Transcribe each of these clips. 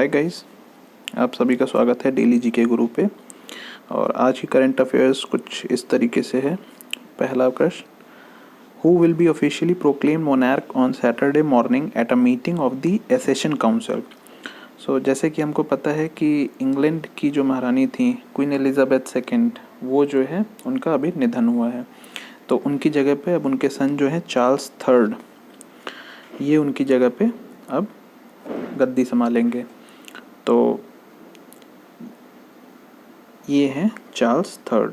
Hi guys, आप सभी का स्वागत है डेली जीके गुरु पे। और आज की करंट अफेयर्स कुछ इस तरीके से है। पहला प्रश्न, who will be officially proclaim monarch on Saturday morning at a meeting of the accession council. So जैसे कि हमको पता है कि इंग्लैंड की जो महारानी थी क्वीन एलिजाबेथ सेकेंड, वो जो है उनका अभी निधन हुआ है। तो उनकी जगह पे अब उनके सन जो है चार्ल्स थर्ड, ये उनकी जगह पे अब गद्दी संभालेंगे। तो ये हैं चार्ल्स थर्ड।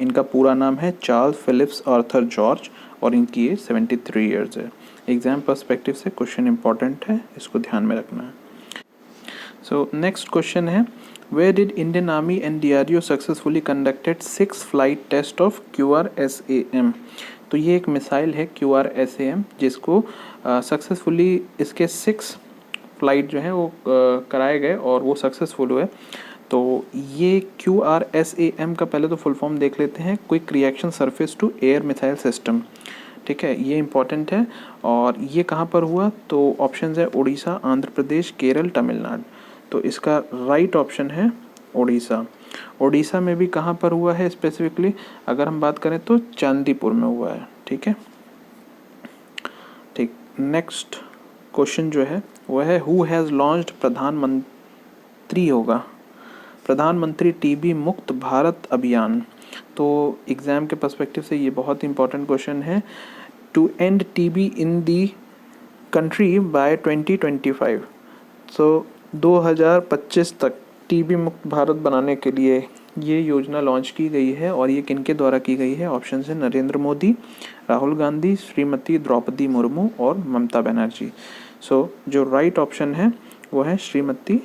इनका पूरा नाम है चार्ल्स फिलिप्स आर्थर जॉर्ज और इनकी एज 73 ईयर्स है। एग्जाम पर्सपेक्टिव से क्वेश्चन इंपॉर्टेंट है, इसको ध्यान में रखना है। सो नेक्स्ट क्वेश्चन है, where did Indian army and DRDO successfully conducted 6 flight test of QRSAM। तो ये एक मिसाइल है QRSAM, जिसको सक्सेसफुली इसके 6 फ्लाइट जो है वो कराए गए और वो सक्सेसफुल हुए। तो ये QRSAM का पहले तो फुल फॉर्म देख लेते हैं, quick reaction surface to air missile system. ठीक है, ये इंपॉर्टेंट है। और ये कहाँ पर हुआ, तो ऑप्शन है उड़ीसा, आंध्र प्रदेश, केरल, तमिलनाडु। तो इसका राइट ऑप्शन है उड़ीसा। उड़ीसा में भी कहाँ पर हुआ है स्पेसिफिकली, अगर हम बात करें तो चांदीपुर में हुआ है। ठीक है, ठीक। नेक्स्ट क्वेश्चन जो है वो है, हु हैज़ लॉन्च्ड प्रधानमंत्री टीबी मुक्त भारत अभियान। तो एग्ज़ाम के पर्सपेक्टिव से ये बहुत इंपॉर्टेंट क्वेश्चन है। To end TB in the country by 2025। सो 2025 तक टीबी मुक्त भारत बनाने के लिए ये योजना लॉन्च की गई है। और ये किनके द्वारा की गई है, ऑप्शन है नरेंद्र मोदी, राहुल गांधी, श्रीमती द्रौपदी मुर्मू और ममता बनर्जी। सो जो राइट ऑप्शन है वो है श्रीमती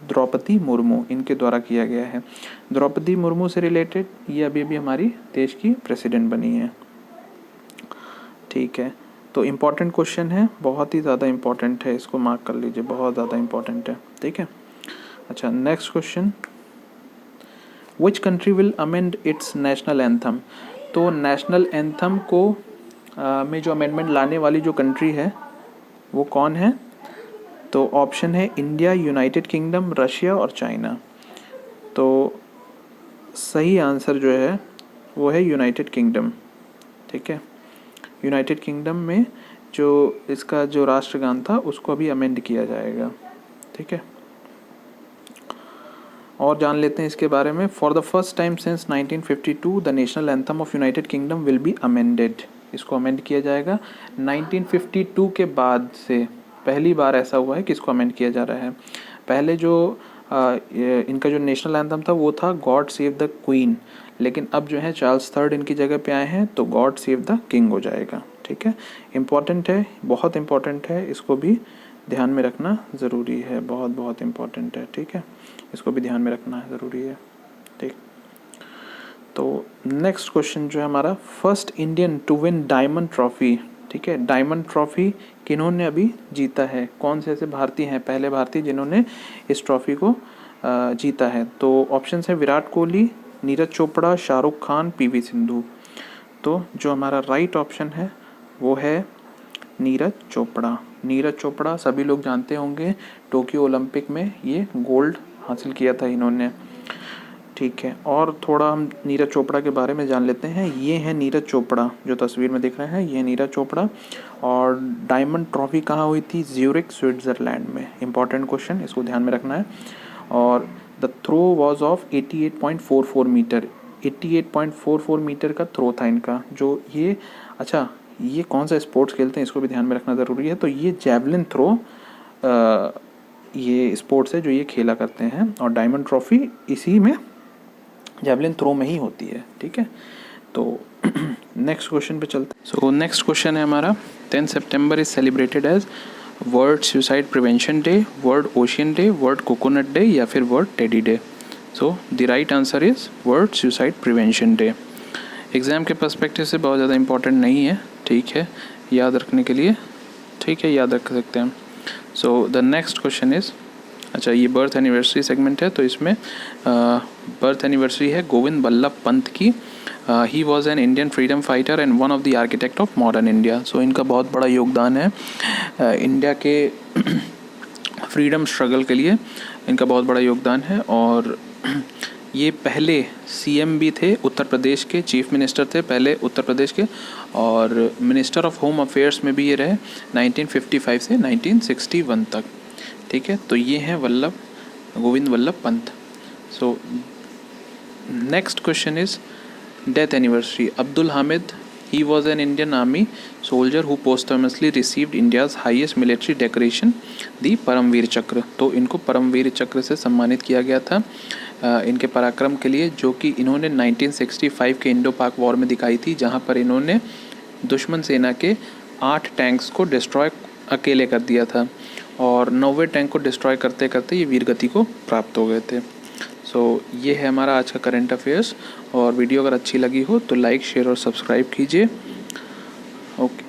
द्रौपदी मुर्मू, इनके द्वारा किया गया है। द्रौपदी मुर्मू से रिलेटेड ये अभी अभी हमारी देश की प्रेसिडेंट बनी है। ठीक है, तो इम्पॉर्टेंट क्वेश्चन है, बहुत ही ज़्यादा इम्पॉर्टेंट है, इसको मार्क कर लीजिए, बहुत ज़्यादा इम्पॉर्टेंट है। ठीक है, अच्छा next question, which country will amend it's national anthem. तो नेशनल एंथम को में जो अमेंडमेंट लाने वाली जो कंट्री है वो कौन है, तो ऑप्शन है इंडिया, यूनाइटेड किंगडम, रशिया और चाइना। तो सही आंसर जो है वो है यूनाइटेड किंगडम। ठीक है, यूनाइटेड किंगडम में जो इसका जो राष्ट्रगान था उसको अभी अमेंड किया जाएगा। ठीक है, और जान लेते हैं इसके बारे में। For the first time since 1952 the national anthem of United kingdom will be amended. इसको अमेंड किया जाएगा। 1952 के बाद से पहली बार ऐसा हुआ है कि इसको अमेंड किया जा रहा है। पहले जो इनका जो नेशनल एंथम था वो था गॉड सेव द क्वीन, लेकिन अब जो है चार्ल्स थर्ड इनकी जगह पे आए हैं तो गॉड सेव द किंग हो जाएगा। ठीक है, इम्पॉर्टेंट है, बहुत इम्पॉर्टेंट है, इसको भी ध्यान में रखना ज़रूरी है, बहुत बहुत इम्पॉर्टेंट है। ठीक है, इसको भी ध्यान में रखना है, ज़रूरी है। ठीक, तो नेक्स्ट क्वेश्चन जो है हमारा, first Indian to win diamond trophy. ठीक है, डायमंड ट्रॉफी किन्होंने अभी जीता है, कौन से ऐसे भारतीय हैं, पहले भारतीय जिन्होंने इस ट्रॉफी को जीता है। तो ऑप्शन है विराट कोहली, नीरज चोपड़ा, शाहरुख खान, PV सिंधु। तो जो हमारा राइट ऑप्शन है वो है नीरज चोपड़ा। नीरज चोपड़ा सभी लोग जानते होंगे, टोक्यो ओलंपिक में ये गोल्ड हासिल किया था इन्होंने। ठीक है, और थोड़ा हम नीरज चोपड़ा के बारे में जान लेते हैं। ये है नीरज चोपड़ा, जो तस्वीर में दिख रहे हैं ये नीरज चोपड़ा। और डायमंड ट्रॉफी कहाँ हुई थी, ज्यूरिख स्विट्ज़रलैंड में। इंपॉर्टेंट क्वेश्चन, इसको ध्यान में रखना है। और the throw was of 88.44 metre. 88.44 metre का थ्रो था इनका। जो ये, अच्छा ये कौन सा स्पोर्ट्स खेलते हैं इसको भी ध्यान में रखना ज़रूरी है। तो ये जैवलिन थ्रो ये स्पोर्ट्स है जो ये खेला करते हैं, और डायमंड ट्रॉफी इसी में जैवलिन थ्रो में ही होती है। ठीक है, तो नेक्स्ट क्वेश्चन पे चलते हैं। सो नेक्स्ट क्वेश्चन है हमारा, 10 सितंबर is celebrated as world suicide prevention day, world ocean day, world coconut day या फिर world teddy day. So the right answer is world suicide prevention day. Exam के पर्सपेक्टिव से बहुत ज़्यादा इंपॉर्टेंट नहीं है, ठीक है, याद रखने के लिए, ठीक है, याद रख सकते हैं। So the next question is, अच्छा ये बर्थ एनिवर्सरी सेगमेंट है, तो इसमें बर्थ एनिवर्सरी है गोविंद बल्लभ पंत की। He was an Indian freedom fighter and one of the architect of modern India. So इनका बहुत बड़ा योगदान है इंडिया के फ्रीडम स्ट्रगल के लिए इनका बहुत बड़ा योगदान है। और ये पहले सीएम भी थे उत्तर प्रदेश के, चीफ मिनिस्टर थे पहले उत्तर प्रदेश के, और मिनिस्टर ऑफ होम अफेयर्स में भी ये रहे 1955 से 1961 तक। ठीक है, तो ये हैं गोविंद वल्लभ पंत। सो next question is death anniversary. Abdul Hamid, he was an Indian army soldier who posthumously received India's highest military decoration, the Param Vir Chakra. तो इनको परमवीर चक्र से सम्मानित किया गया था इनके पराक्रम के लिए, जो कि इन्होंने 1965 के इंडो पाक वॉर में दिखाई थी, जहां पर इन्होंने दुश्मन सेना के 8 टैंक्स को डिस्ट्रॉय अकेले कर दिया था, और 90 टैंक को डिस्ट्रॉय करते करते ये वीरगति को प्राप्त हो गए थे। सो ये है हमारा आज का करंट अफेयर्स, और वीडियो अगर अच्छी लगी हो तो लाइक, शेयर और सब्सक्राइब कीजिए। ओके।